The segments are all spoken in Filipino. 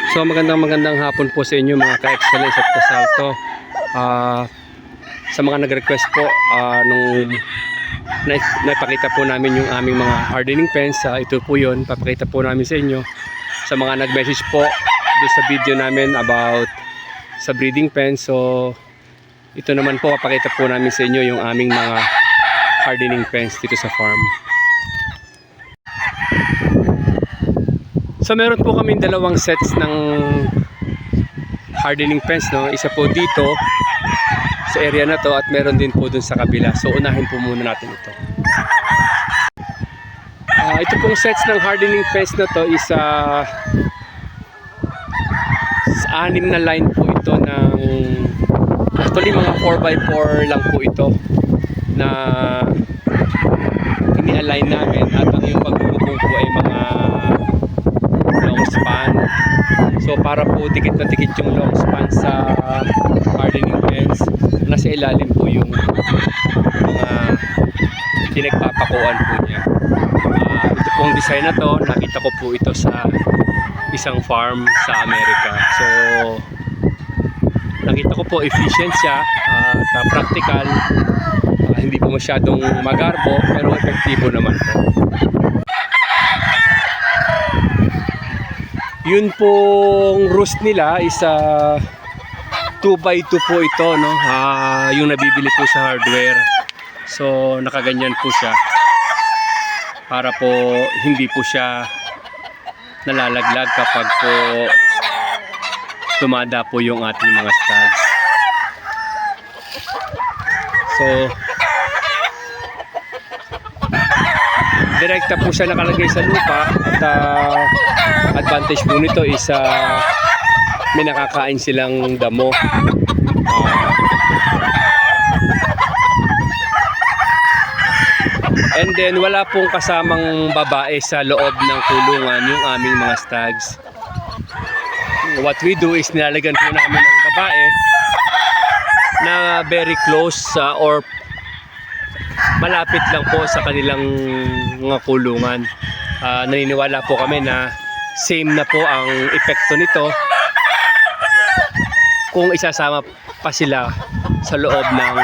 So magandang hapon po sa inyo mga ka-excellence at kasalto. Sa mga nag-request po nung napakita po namin yung aming mga hardening pens, ito po yun, papakita po namin sa inyo. Sa mga nag-message po doon sa video namin about sa breeding pens, so ito naman po papakita po namin sa inyo yung aming mga hardening pens dito sa farm. So meron po kami dalawang sets ng hardening pens, no? Isa po dito sa area na to at meron din po dun sa kabila. So unahin po muna natin ito. Ito pong sets ng hardening pens na to is anim na line po ito ng, actually mga 4x4 lang po ito na ini-align namin, at ang yung pagbubong po ay mga long span. So para po dikit na dikit yung long span sa hardening pens, nasa ilalim po yung mga pinagpapakuan po niya. Ito pong design na to, nakita ko po ito sa isang farm sa Amerika. So nakita ko po efficient siya at practical, hindi po masyadong magarbo pero epektibo naman po. Yun pong roost nila is 2x2 po ito, no? Yung nabibili po sa hardware. So nakaganyan po siya para po hindi po siya nalalaglag kapag po tumada po yung ating mga stags. So direkta po siya nakalagay sa lupa, at advantage po nito is may nakakain silang damo. And then wala pong kasamang babae sa loob ng kulungan yung aming mga stags. What we do is nilalagyan po namin ng babae na very close or malapit lang po sa kanilang mga kulungan. Naniniwala po kami na same na po ang epekto nito kung isasama pa sila sa loob ng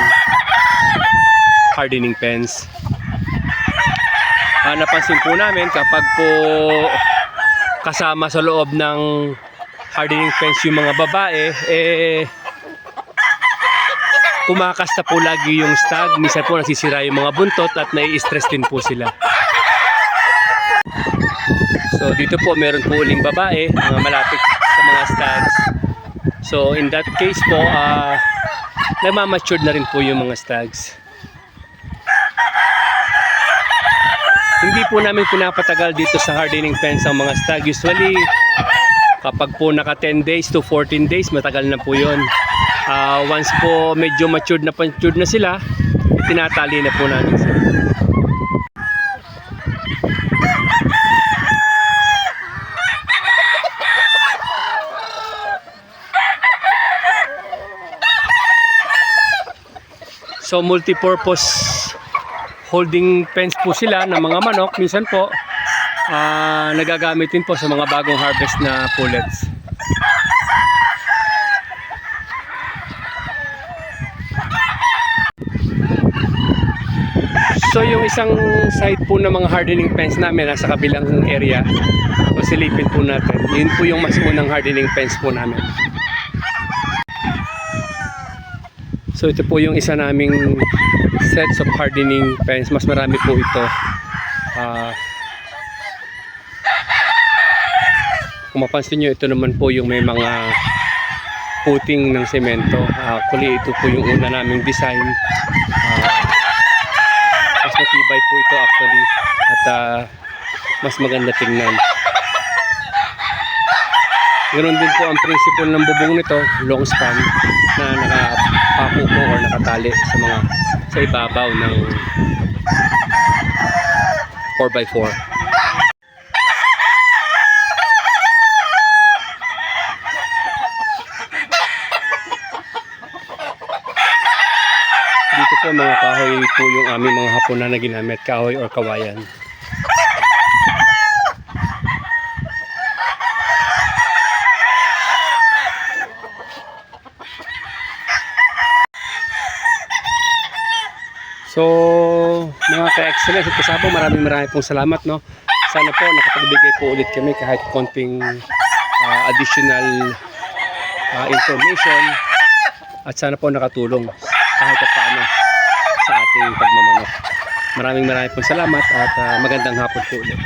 hardening pens. Napansin po namin kapag po kasama sa loob ng hardening pens yung mga babae, kumakasta po lagi yung stag. Minsan po nasisira yung mga buntot at nai-stress din po sila. So dito po meron po uling babae malapit sa mga stags. So in that case po nagmamatured na rin po yung mga stags. Hindi po namin pinapatagal dito sa hardening pens ang mga stag. Usually kapag po naka 10 days to 14 days, matagal na po yun. Once po medyo matured na sila, tinatali na po namin sila. So multi-purpose holding pens po sila ng mga manok. Minsan po nagagamit din po sa mga bagong harvest na pullets. So yung isang side po ng mga hardening pens namin nasa kabilang area. So silipin po natin. Yun po yung mas unang hardening pens po namin. So ito po yung isa naming sets of hardening pens. Mas marami po ito. Kung mapansin nyo, ito naman po yung may mga puting ng semento. Actually ito po yung una naming design. Mas matibay po ito actually, at mas maganda tingnan. Ganoon din po ang principle ng bubong nito, long span, na nakapaku po or nakatali sa ibabaw ng 4x4. Dito po mga kahoy po yung aming mga hapunan na ginamit, kahoy or kawayan. So, mga ka-excellence at kasabo, maraming pong salamat, no? Sana po nakapagbigay po ulit kami kahit konting additional information at sana po nakatulong kahit paano sa ating pagmamanok. Maraming pong salamat at magandang hapon po ulit.